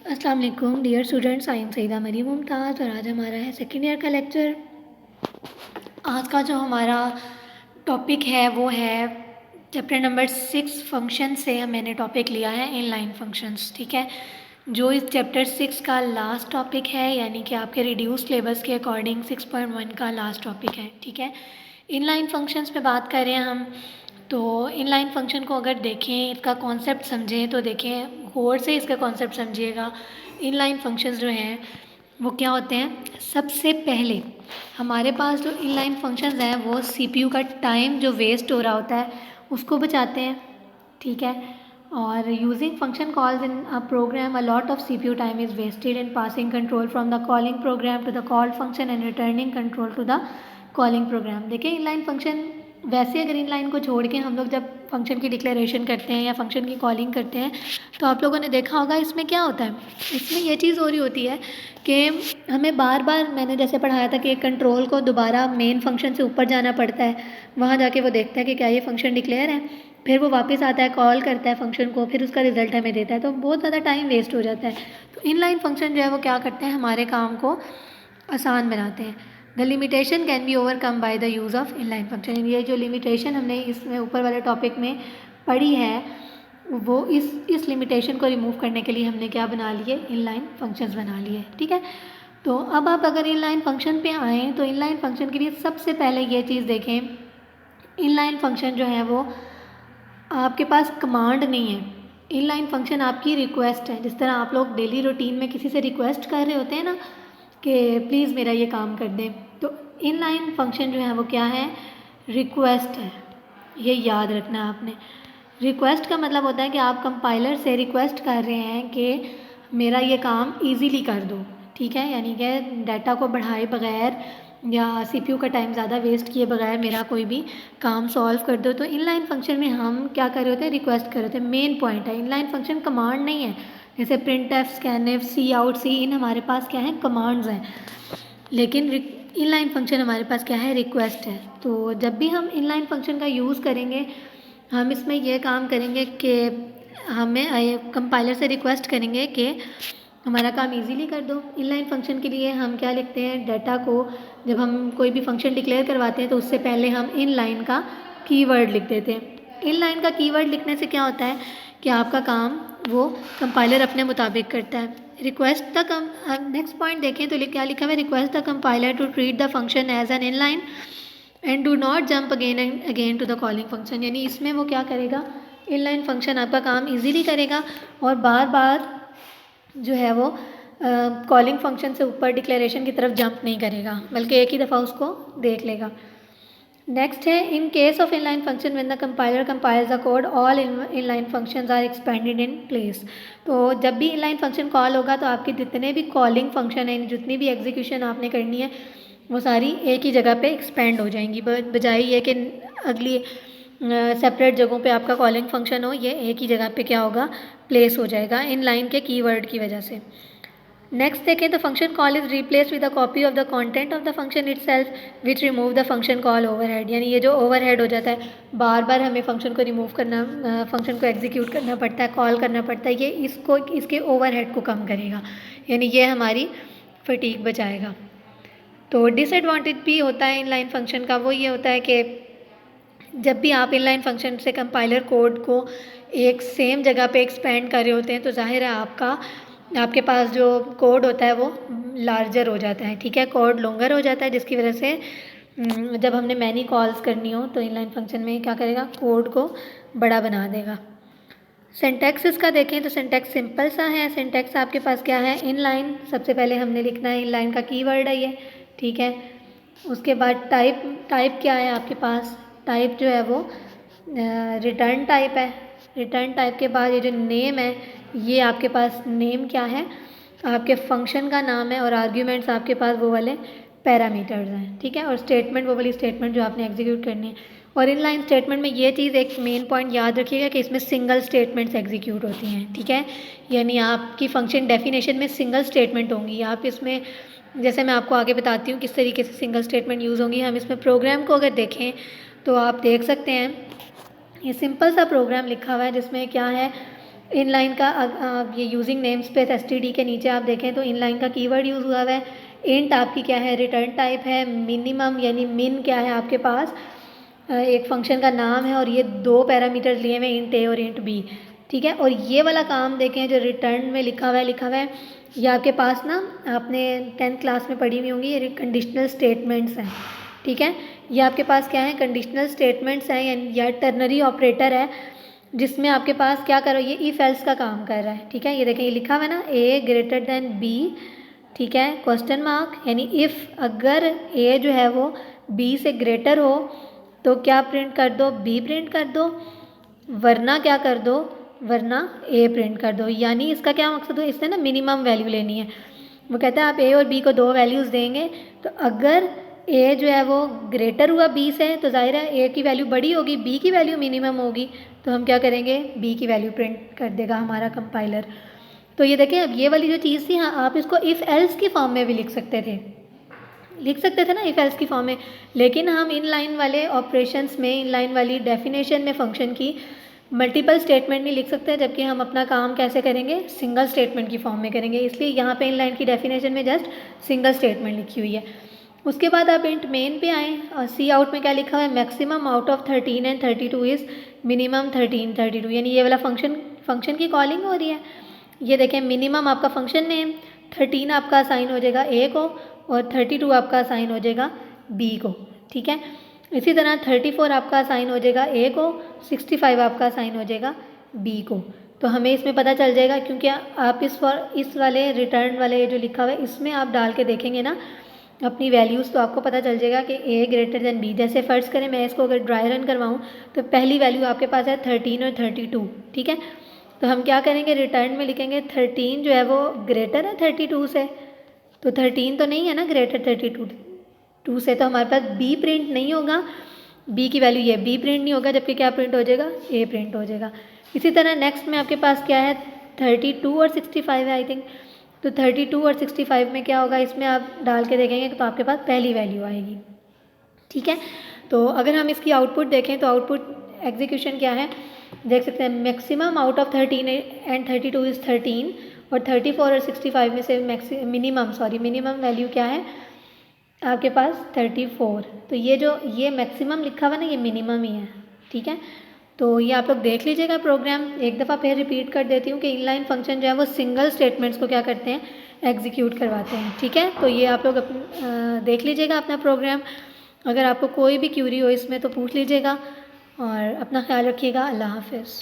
अस्सलाम वालेकुम dear students, I am Saeeda Mariam Mumtaz और आज हमारा है सेकेंड ईयर का लेक्चर। आज का जो हमारा टॉपिक है वो है चैप्टर नंबर 6 फंक्शन से मैंने टॉपिक लिया है इनलाइन फंक्शंस। ठीक है, जो इस चैप्टर 6 का लास्ट टॉपिक है, यानी कि आपके रिड्यूस सिलेबस के अकॉर्डिंग 6.1 का लास्ट टॉपिक है। ठीक है, इनलाइन फंक्शंस पे बात कर रहे हैं हम। तो इनलाइन फंक्शन को अगर देखें, इसका कॉन्सेप्ट समझें तो देखें गौर से, इसका कॉन्सेप्ट समझिएगा। इनलाइन फंक्शंस जो हैं वो क्या होते हैं। सबसे पहले हमारे पास जो इनलाइन फंक्शंस हैं वो सीपीयू का टाइम जो वेस्ट हो रहा होता है उसको बचाते हैं। ठीक है, और using function calls in a program a lot of CPU time is wasted in passing control from the calling program to the called function and returning control to the calling program. देखिए, inline function वैसे अगर inline को छोड़ के हम लोग जब function की डिक्लेरेशन करते हैं या फंक्शन की कॉलिंग करते हैं तो आप लोगों ने देखा होगा इसमें क्या होता है। इसमें ये चीज़ हो रही होती है कि हमें बार बार, मैंने जैसे पढ़ाया था कि कंट्रोल को दोबारा मेन फंक्शन से ऊपर जाना पड़ता है, वहाँ जाके वो देखता है कि क्या ये फंक्शन डिक्लेयर है, फिर वो वापस आता है, कॉल करता है फंक्शन को, फिर उसका रिजल्ट हमें देता है, तो बहुत ज़्यादा टाइम वेस्ट हो जाता है। तो इनलाइन फंक्शन जो है वो क्या करते हैं, हमारे काम को आसान बनाते हैं। The limitation can be overcome by the use of inline function. ये जो लिमिटेशन हमने इसमें ऊपर वाले टॉपिक में पढ़ी है वो इस लिमिटेशन को रिमूव करने के लिए हमने क्या बना लिए, इनलाइन फंक्शंस बना लिए। ठीक है, तो अब आप अगर इनलाइन फंक्शन पे आएँ तो इनलाइन फंक्शन के लिए सबसे पहले ये चीज़ देखें, इनलाइन फंक्शन जो है वो आपके पास कमांड नहीं है। इनलाइन फंक्शन आपकी रिक्वेस्ट है। जिस तरह आप लोग डेली रूटीन में किसी से रिक्वेस्ट कर रहे होते हैं ना कि प्लीज़ मेरा ये काम कर दें, तो इनलाइन फंक्शन जो है वो क्या है, रिक्वेस्ट है। ये याद रखना है आपने। रिक्वेस्ट का मतलब होता है कि आप कंपाइलर से रिक्वेस्ट कर रहे हैं कि मेरा ये काम इजीली कर दो। ठीक है, यानी कि डाटा को बढ़ाए बगैर या सीपीयू का टाइम ज़्यादा वेस्ट किए बगैर मेरा कोई भी काम सॉल्व कर दो। तो इनलाइन फंक्शन में हम क्या कर रहे होते हैं, रिक्वेस्ट कर रहे होते हैं। मेन पॉइंट है, इनलाइन फंक्शन कमांड नहीं है। जैसे प्रिंट एफ, स्कैन एफ, सी आउट, सी इन हमारे पास क्या है, कमांड्स हैं, लेकिन इनलाइन फंक्शन हमारे पास क्या है, रिक्वेस्ट है। तो जब भी हम इनलाइन फंक्शन का यूज़ करेंगे हम इसमें यह काम करेंगे कि हमें कंपाइलर से रिक्वेस्ट करेंगे कि हमारा काम इजीली कर दो। इनलाइन फंक्शन के लिए हम क्या लिखते हैं, डाटा को जब हम कोई भी फंक्शन डिक्लेयर करवाते हैं तो उससे पहले हम इनलाइन का कीवर्ड लिख देते हैं। इनलाइन का कीवर्ड लिखने से क्या होता है कि आपका काम वो कंपाइलर अपने मुताबिक करता है। रिक्वेस्ट द नेक्स्ट पॉइंट देखें तो क्या लिखा हुआ है, request the compiler to treat the function as an inline and do not jump again and again to the calling function. यानी इसमें वो क्या करेगा, इनलाइन फंक्शन आपका काम इजीली करेगा और बार बार जो है वो कॉलिंग फंक्शन से ऊपर डिक्लेरेशन की तरफ जंप नहीं करेगा, बल्कि एक ही दफ़ा उसको देख लेगा। नेक्स्ट है, in case of inline function when the compiler compiles the code all inline functions are expanded in place. तो जब भी इनलाइन फंक्शन कॉल होगा तो आपके जितने भी कॉलिंग फंक्शन हैं, जितनी भी एग्जीक्यूशन आपने करनी है वो सारी एक ही जगह पे एक्सपेंड हो जाएंगी, बजाय ये कि अगली सेपरेट जगहों पे आपका कॉलिंग फंक्शन हो, ये एक ही जगह पे क्या होगा, प्लेस हो जाएगा इनलाइन के कीवर्ड की वजह से। नेक्स्ट देखें, the function call is replaced with a copy of the content of the function itself which remove the function call overhead. यानी ये जो ओवरहेड हो जाता है, बार बार हमें फंक्शन को रिमूव करना, फंक्शन को एग्जीक्यूट करना पड़ता है, कॉल करना पड़ता है, ये इसके ओवरहेड को कम करेगा, यानी ये हमारी फटीक बचाएगा। तो डिसएडवांटेज भी होता है इनलाइन फंक्शन का, वो ये होता है कि जब भी आप इनलाइन फंक्शन से कंपाइलर कोड को एक सेम जगह पे एक्सपेंड कर रहे होते हैं तो जाहिर है आपके पास जो कोड होता है वो लार्जर हो जाता है। ठीक है, कोड लॉन्गर हो जाता है, जिसकी वजह से जब हमने मैनी कॉल्स करनी हो तो इनलाइन फंक्शन में क्या करेगा, कोड को बड़ा बना देगा। सिंटैक्स इसका देखें तो सिंटैक्स सिंपल सा है। सिंटैक्स आपके पास क्या है, इनलाइन, सबसे पहले हमने लिखना है इनलाइन का कीवर्ड है ये। ठीक है, उसके बाद टाइप क्या है आपके पास, टाइप जो है वो रिटर्न टाइप है। रिटर्न टाइप के बाद ये जो नेम है, ये आपके पास नेम क्या है, आपके फंक्शन का नाम है, और आर्ग्यूमेंट्स आपके पास वो वाले पैरामीटर्स हैं। ठीक है, और स्टेटमेंट वो वाली स्टेटमेंट जो आपने एग्जीक्यूट करनी है। और इनलाइन स्टेटमेंट में ये चीज़ एक मेन पॉइंट याद रखिएगा कि इसमें सिंगल स्टेटमेंट्स एग्जीक्यूट होती हैं। ठीक है, यानी आपकी फंक्शन डेफिनेशन में सिंगल स्टेटमेंट होंगी। आप इसमें, जैसे मैं आपको आगे बताती हूँ किस तरीके से सिंगल स्टेटमेंट यूज़ होंगी। हम इसमें प्रोग्राम को अगर देखें तो आप देख सकते हैं ये सिंपल सा प्रोग्राम लिखा हुआ है जिसमें क्या है, इनलाइन का ये यूजिंग नेम स्पेस std के नीचे आप देखें तो इनलाइन का कीवर्ड यूज़ हुआ हुआ है। इंट आपकी क्या है, रिटर्न टाइप है। मिनिमम यानी मिन क्या है आपके पास, एक फंक्शन का नाम है और ये 2 पैरामीटर्स लिए हुए हैं, इंट ए और इंट बी, ठीक है। और ये वाला काम देखें जो रिटर्न में लिखा हुआ है ये आपके पास ना आपने 10th क्लास में पढ़ी हुई होंगी, ये कंडीशनल स्टेटमेंट्स हैं, ठीक है। ये आपके पास क्या है, कंडीशनल स्टेटमेंट्स हैं या टर्नरी ऑपरेटर है, जिसमें आपके पास क्या करो, ये इफ़ एल्स का काम कर रहा है, ठीक है। ये देखें ये लिखा हुआ है ना, ए ग्रेटर देन बी, ठीक है, क्वेश्चन मार्क, यानी इफ़ अगर ए जो है वो बी से ग्रेटर हो तो क्या प्रिंट कर दो, बी प्रिंट कर दो, वरना क्या कर दो, वरना ए प्रिंट कर दो। यानी इसका क्या मकसद हो, इसने ना मिनिमम वैल्यू लेनी है। वो कहता है आप ए और बी को 2 वैल्यूज़ देंगे, तो अगर ए जो है वो ग्रेटर हुआ बी से तो जाहिर है ए की वैल्यू बड़ी होगी, बी की वैल्यू मिनिमम होगी, तो हम क्या करेंगे, बी की वैल्यू प्रिंट कर देगा हमारा कंपाइलर। तो ये देखें अब ये वाली जो चीज़ थी, हाँ आप इसको इफ़ एल्स की फॉर्म में भी लिख सकते थे ना इफ़ एल्स की फॉर्म में, लेकिन हम इन लाइन वाले ऑपरेशंस में, इन लाइन वाली डेफिनेशन में फंक्शन की मल्टीपल स्टेटमेंट नहीं लिख सकते, जबकि हम अपना काम कैसे करेंगे, सिंगल स्टेटमेंट की फॉर्म में करेंगे। इसलिए यहाँ पे इन लाइन की डेफिनेशन में जस्ट सिंगल स्टेटमेंट लिखी हुई है। उसके बाद आप इंट मेन पे आएँ और सी आउट में क्या लिखा हुआ है, maximum out of 13 and 32 is minimum 13 32, यानी ये वाला फंक्शन की कॉलिंग हो रही है। ये देखें मिनिमम आपका फंक्शन नेम, 13 आपका असाइन हो जाएगा ए को और 32 आपका असाइन हो जाएगा बी को, ठीक है। इसी तरह 34 आपका असाइन हो जाएगा ए को, 65 आपका असाइन हो जाएगा बी को। तो हमें इसमें पता चल जाएगा, क्योंकि आप इस वाले रिटर्न वाले जो लिखा हुआ है इसमें आप डाल के देखेंगे ना अपनी वैल्यूज़, तो आपको पता चल जाएगा कि ए ग्रेटर देन बी। जैसे फ़र्ज़ करें मैं इसको अगर ड्राई रन करवाऊँ तो पहली वैल्यू आपके पास है 13 और 32, ठीक है। तो हम क्या करेंगे, रिटर्न में लिखेंगे 13 जो है वो ग्रेटर है 32 से, तो 13 तो नहीं है ना ग्रेटर 32 से, तो हमारे पास बी प्रिंट नहीं होगा, बी की वैल्यू ये बी प्रिंट नहीं होगा, जबकि क्या प्रिंट हो जाएगा, ए प्रिंट हो जाएगा। इसी तरह नेक्स्ट में आपके पास क्या है, 32 और 65 है आई थिंक, तो 32 और 65 में क्या होगा, इसमें आप डाल के देखेंगे तो आपके पास पहली वैल्यू आएगी, ठीक है। तो अगर हम इसकी आउटपुट देखें तो आउटपुट एग्जीक्यूशन क्या है, देख सकते हैं maximum out of 13 and 32 is 13, और 34 और 65 में से मिनिमम वैल्यू क्या है आपके पास 34। तो ये मैक्सिमम लिखा हुआ ना ये मिनिमम ही है, ठीक है। तो ये आप लोग देख लीजिएगा प्रोग्राम, एक दफ़ा फिर रिपीट कर देती हूँ कि इनलाइन फंक्शन जो है वो सिंगल स्टेटमेंट्स को क्या करते हैं, एग्जीक्यूट करवाते हैं, ठीक है। तो ये आप लोग देख लीजिएगा अपना प्रोग्राम, अगर आपको कोई भी क्यूरी हो इसमें तो पूछ लीजिएगा, और अपना ख्याल रखिएगा। अल्लाह हाफ़िज़।